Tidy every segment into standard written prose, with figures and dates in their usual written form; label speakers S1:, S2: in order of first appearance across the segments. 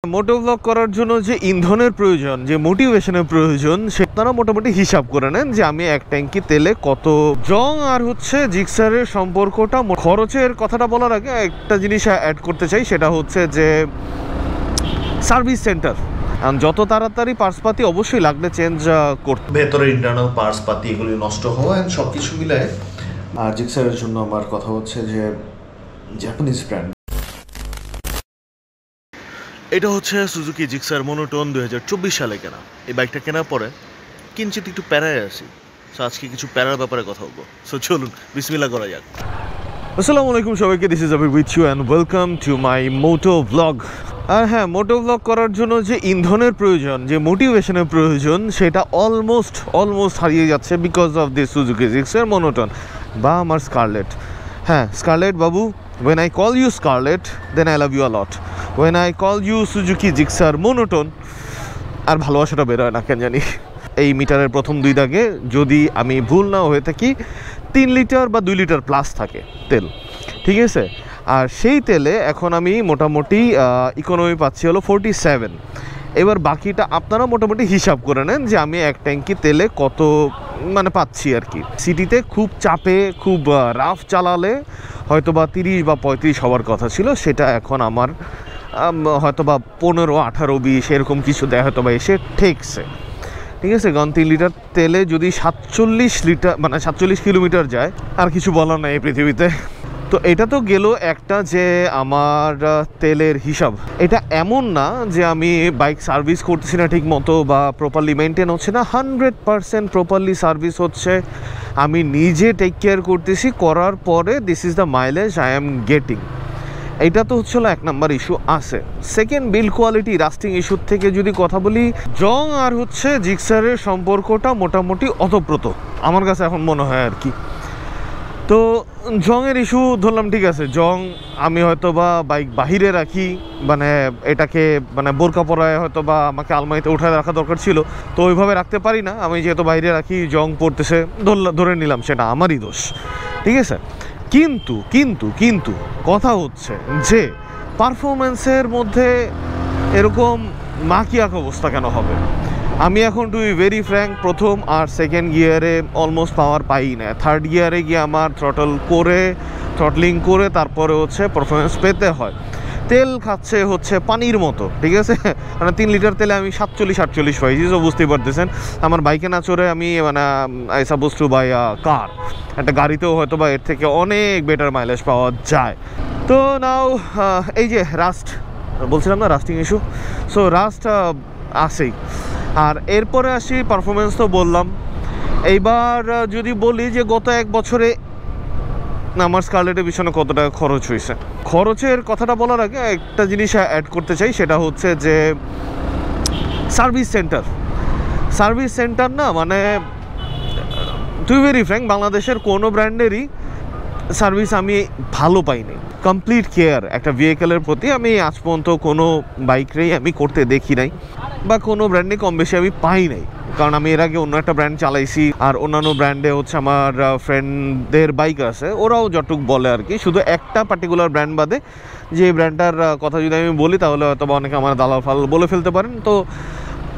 S1: মোটো blog করার জন্য যে ইন্ধনের প্রয়োজন, যে মোটিভেশনের প্রয়োজন, সেটা মোটামুটি হিসাব করে নেন যে আমি এক ট্যাঙ্কি তেলে কত। জং আর হচ্ছে জিক্সারের সম্পর্কটা, খরচের কথাটা বলার আগে একটা জিনিস অ্যাড করতে চাই, সেটা হচ্ছে যে সার্ভিস সেন্টার। যত তাড়াতাড়ি পার্টসপাতি অবশ্যই লাগলে চেঞ্জ করতে, ভেতরের ইন্টারনাল পার্টসপাতি এগুলি নষ্ট হওয়া সব কিছু মিলায়। আর জিক্সারের জন্য আমার কথা হচ্ছে যে জাপানিজ ব্র্যান্ড, এটা হচ্ছে সুজুকি জিক্সার মনোটোন 2024 সালে কেনা। এই বাইকটা কেনার পরে কিঞ্চিত একটু প্যারায় আসি। সো আজকে কিছু প্যারার ব্যাপারে কথা বলবো। সো চলুন বিসমিল্লাহ করা যাক। আসসালামু আলাইকুম সবাইকে, this is Abir with you and welcome to my moto blog. আর হ্যাঁ, মোটো ব্লগ করার জন্য যে ইন্ধনের প্রয়োজন, যে মোটিভেশনের প্রয়োজন, সেটা অলমোস্ট হারিয়ে যাচ্ছে because of this Suzuki Gixxer monotone বা আমার স্কারলেট। হ্যাঁ, scarlet Babu, when I call you Scarlett, then I love you a lot. When I call you Suzuki Gixxer Monotone, আর ভালোবাসাটা বেরোয় না কেন জানি। এই মিটারের প্রথম দুই দাগে যদি আমি ভুল না হয়ে থাকি 3 লিটার বা 2 লিটার প্লাস থাকে তেল, ঠিক আছে? আর সেই তেলে এখন আমি মোটামুটি ইকোনমি পাচ্ছি হলো 47। এবার বাকিটা আপনারা মোটামুটি হিসাব করে নেন যে আমি এক ট্যাঙ্কি তেলে কত মানে পাচ্ছি আর কি। সিটিতে খুব চাপে, খুব রাফ চালালে হয়তো বা 30 বা 35 হওয়ার কথা ছিল, সেটা এখন আমার হয়তো বা 15, 18, 20 এরকম কিছু দেয় হয়তো বা এসে ঠেকছে, ঠিক আছে? কারণ 3 লিটার তেলে যদি 47 লিটার মানে 47 কিলোমিটার যায়, আর কিছু বলার নাই এই পৃথিবীতে। তো এটা তো গেল একটা যে আমার তেলের হিসাব। এটা এমন না যে আমি বাইক সার্ভিস করতেছি না ঠিক মতো বা প্রপারলি মেনটেন হচ্ছে না। 100% প্রপারলি সার্ভিস হচ্ছে, আমি নিজে টেক কেয়ার করতেছি। করার পরে this is the mileage I am getting. এইটা তো হচ্ছিল 1 নাম্বার ইস্যু আছে। সেকেন্ড, বিল্ড কোয়ালিটি, রাস্টিং ইস্যুর থেকে যদি কথা বলি, জং আর হচ্ছে জিক্সারের সম্পর্কটা মোটামুটি অতপ্রত আমার কাছে এখন মনে হয় আর কি। তো জংয়ের ইস্যু ধরলাম, ঠিক আছে, জং আমি হয়তো বা বাইক বাহিরে রাখি, মানে এটাকে মানে বোরকা পরায় হয়তো বা আমাকে আলমারিতে উঠায় রাখা দরকার ছিল, তো ওইভাবে রাখতে পারি না। আমি যেহেতু বাইরে রাখি, জং পড়তেছে, ধরে নিলাম সেটা আমারই দোষ, ঠিক আছে? কিন্তু কিন্তু কিন্তু কথা হচ্ছে যে পারফরমেন্সের মধ্যে এরকম মাকিয়াক অবস্থা কেন হবে? আমি এখন টু বি ভেরি ফ্র্যাঙ্ক, প্রথম আর সেকেন্ড গিয়ারে অলমোস্ট পাওয়ার পাই না। থার্ড গিয়ারে গিয়ে আমার থ্রটলিং করে তারপরে হচ্ছে পারফরমেন্স পেতে হয়। তেল খাচ্ছে হচ্ছে পানির মতো, ঠিক আছে? মানে 3 লিটার তেলে আমি 47-48 পাইছি। তো বুঝতেই পারতেছেন আমার বাইকে না চড়ে আমি মানে আই সাপোজ টু বাই কার। একটা গাড়িতেও হয়তো বা এর থেকে অনেক বেটার মাইলেজ পাওয়া যায়। তো নাও এই যে রাস্ট বলছিলাম না, রাস্টিং ইস্যু। সো রাস্ট আসেই। আর এরপরে আসি পারফরমেন্স, তো বললাম। এইবার যদি বলি যে গত 1 বছরে আমার স্কারলেটের পিছনে কত টাকা খরচ হয়েছে, খরচের কথাটা বলার আগে একটা জিনিস অ্যাড করতে চাই, সেটা হচ্ছে যে সার্ভিস সেন্টার না, মানে টু বি ভেরি ফ্র্যাঙ্ক, বাংলাদেশের কোনো ব্র্যান্ডেরই সার্ভিস আমি ভালো পাইনি। কমপ্লিট কেয়ার একটা ভেহিকেলের প্রতি আমি আজ পর্যন্ত কোনো বাইকেই আমি করতে দেখি নাই, বা কোনো ব্র্যান্ডে কম বেশি আমি পাই নাই। কারণ আমি এর আগে অন্য একটা ব্র্যান্ড চালাইছি, আর অন্যান্য ব্র্যান্ডে হচ্ছে আমার ফ্রেন্ডদের বাইক আছে, ওরাও যতটুক বলে আর কি। শুধু একটা পার্টিকুলার ব্র্যান্ড বাদে, যে ব্র্যান্ডটার কথা যদি আমি বলি তাহলে হয়তো বা অনেকে আমার দালাল ফাল বলে ফেলতে পারেন। তো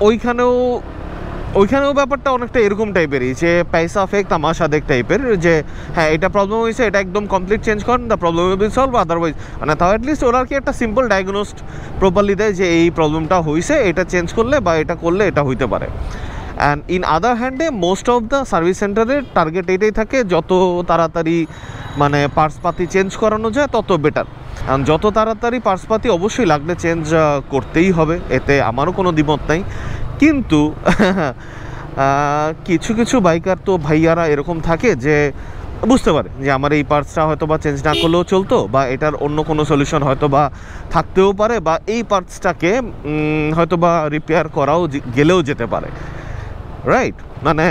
S1: ওইখানেও ব্যাপারটা অনেকটা এরকম টাইপেরই, যে পয়সা ফেক তামাশা দেখ টাইপের, যে হ্যাঁ এটা প্রবলেম হয়েছে, এটা একদম কমপ্লিট চেঞ্জ করেন, the problem will be solve. Otherwise মানে তাও অ্যাটলিস্ট ওরা কি একটা সিম্পল ডায়াগনোস্ট প্রপারলি দেয় যে এই প্রবলেমটা হয়েছে, এটা চেঞ্জ করলে বা এটা করলে এটা হইতে পারে। অ্যান্ড ইন আদার হ্যান্ডে মোস্ট অফ দ্য সার্ভিস সেন্টারের টার্গেট এটাই থাকে, যত তাড়াতাড়ি মানে পার্টসপাতি চেঞ্জ করানো যায় তত বেটার। কারণ যত তাড়াতাড়ি পার্টসপাতি অবশ্যই লাগলে চেঞ্জ করতেই হবে, এতে আমারও কোনো দ্বিমত নাই। কিন্তু কিছু কিছু বাইকার তো ভাইয়ারা এরকম থাকে যে বুঝতে পারে যে আমার এই পার্টসটা হয়তো বা চেঞ্জ না করলেও চলতো, বা এটার অন্য কোনো সলিউশন হয়তো বা থাকতেও পারে, বা এই পার্টসটাকে হয়তো বা রিপেয়ার করাও গেলেও যেতে পারে, রাইট? মানে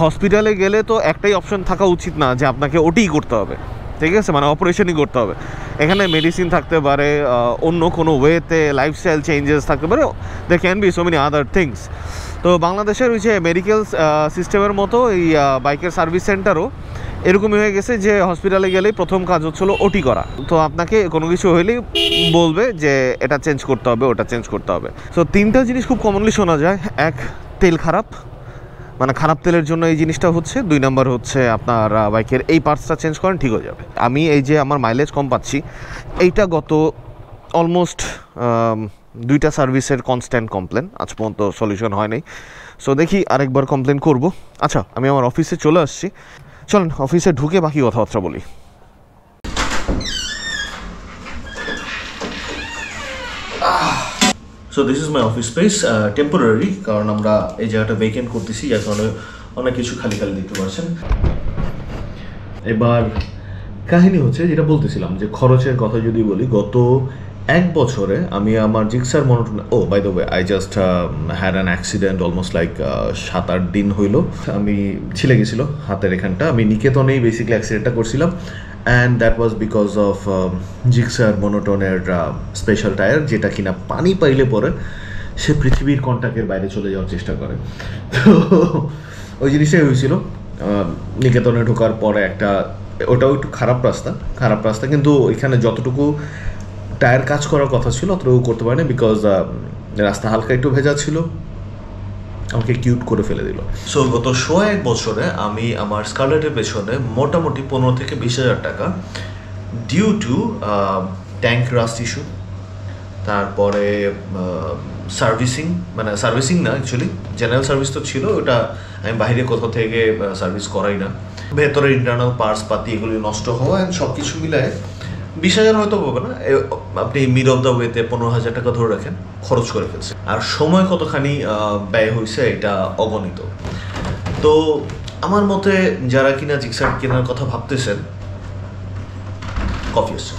S1: হসপিটালে গেলে তো একটাই অপশন থাকা উচিত না যে আপনাকে ওটিই করতে হবে, ঠিক আছে? মানে অপারেশনই করতে হবে। এখানে মেডিসিন থাকতে পারে, অন্য কোনো ওয়েতে লাইফস্টাইল চেঞ্জেস থাকতে পারে, they can be so many other things. তো বাংলাদেশের ওই যে মেডিকেল সিস্টেমের মতো এই বাইকের সার্ভিস সেন্টারও
S2: এরকমই হয়ে গেছে যে হসপিটালে গেলেই প্রথম কাজ হচ্ছিল ওটি করা। তো আপনাকে কোনো কিছু হইলেই বলবে যে এটা চেঞ্জ করতে হবে, ওটা চেঞ্জ করতে হবে। সো 3টা জিনিস খুব কমনলি শোনা যায়। এক, তেল খারাপ, মানে খারাপ তেলের জন্য এই জিনিসটা হচ্ছে। 2 নাম্বার হচ্ছে আপনার বাইকের এই পার্টসটা চেঞ্জ করেন, ঠিক হয়ে যাবে। আমি এই যে আমার মাইলেজ কম পাচ্ছি, এইটা গত অলমোস্ট 2টা সার্ভিসের কনস্ট্যান্ট কমপ্লেন, আজ পর্যন্ত সলিউশন হয়নি। সো দেখি আরেকবার কমপ্লেন করব। আচ্ছা, আমি আমার অফিসে চলে আসছি, চলেন অফিসে ঢুকে বাকি কথাবার্তা বলি।
S1: So this is my office space, temporary, কারণ আমরা এই জায়গাটা ভেকেন্ট করতেছি, যার কারণে অনেক কিছু খালি খালি দেখতে পাচ্ছেন। এবার কাহিনী হচ্ছে যেটা বলতেছিলাম, যে খরচের কথা যদি বলি, গত 1 বছরে আমি আমার Gixxer monotone, by the way I just had an accident almost like 7-8 দিন হইলো। আমি ছিলে গেছিল হাতের এখানটা, আমি নিকেতনেই বেসিক্যালি অ্যাক্সিডেন্টটা করছিলাম। And that was because of Gixxer মনোটনের স্পেশাল টায়ার, যেটা কিনা পানি পাইলে পরে সে পৃথিবীর কন্টাক্টের বাইরে চলে যাওয়ার চেষ্টা করে। তো ওই জিনিসটাই হয়েছিল। নিকেতনে ঢোকার পরে ওটাও একটু খারাপ রাস্তা, কিন্তু ওইখানে যতটুকু টায়ার কাজ করার কথা ছিল অতটুকু করতে পারে না, বিকজ রাস্তা হালকা একটু ভেজা ছিল, আমাকে কিউট করে ফেলে দিল। সো গত 1 বছরে আমি আমার স্কারলেটের পেছনে মোটামুটি 15 থেকে 20,000 টাকা due to tank rust issue, তারপরে সার্ভিসিং না, অ্যাকচুয়ালি জেনারেল সার্ভিস তো ছিল, ওটা আমি বাইরে কোথাও থেকে সার্ভিস করাই না, ভেতরে ইন্টারনাল পার্টস পাতি এগুলি নষ্ট হওয়া, সব কিছু মিলায় 20,000 হয়তো পাবে না, আপনি মিড অফ দ্য ওয়েতে 15,000 টাকা ধরে রাখেন খরচ করে ফেলছে। আর সময় কতখানি ব্যয় হয়েছে এটা অগণিত। তো আমার মতে যারা কিনা জিক্সার কেনার কথা ভাবতেছেন, কফি আসছে,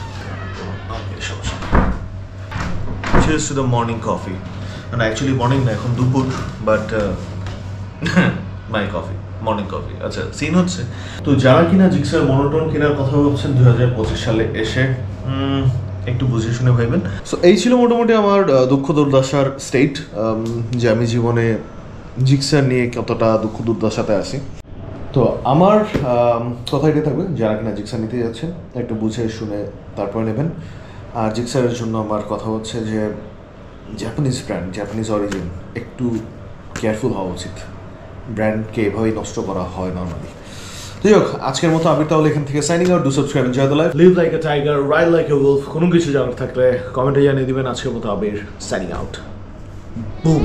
S1: cheers to the morning coffee, and actually morning না, এখন দুপুর, but my coffee, morning coffee. আচ্ছা, সিন হচ্ছে, তো যারা কিনা জিক্সার মনোটন কেনার কথা ভাবছেন 2025 সালে এসে, একটু বুঝে শুনে ভাইবেন। সো এই ছিল মোটামুটি আমার দুঃখ দুর্দশার স্টেট, যে আমি জীবনে জিক্সার নিয়ে কতটা দুঃখ দুর্দশাতে আছি। তো আমার কথা এটাই থাকবে, যারা কিনা জিক্সার নিতে যাচ্ছেন একটু বুঝে শুনে তারপরে নেবেন। আর জিক্সারের জন্য আমার কথা হচ্ছে যে জাপানিজ ব্র্যান্ড, জাপানিজ অরিজিন, একটু কেয়ারফুল হওয়া উচিত। ব্র্যান্ডকে এভাবেই নষ্ট করা হয় নর্মালি। যাই হোক, আজকের মতো আমি তাহলে এখান থেকে signing out. Do subscribe, enjoy the life, leave like a tiger, ride like a wolf. কোনো কিছু জানার থাকলে কমেন্টে জানিয়ে দিবেন। আজকের মতো আবির সাইনিং আউট। বুম।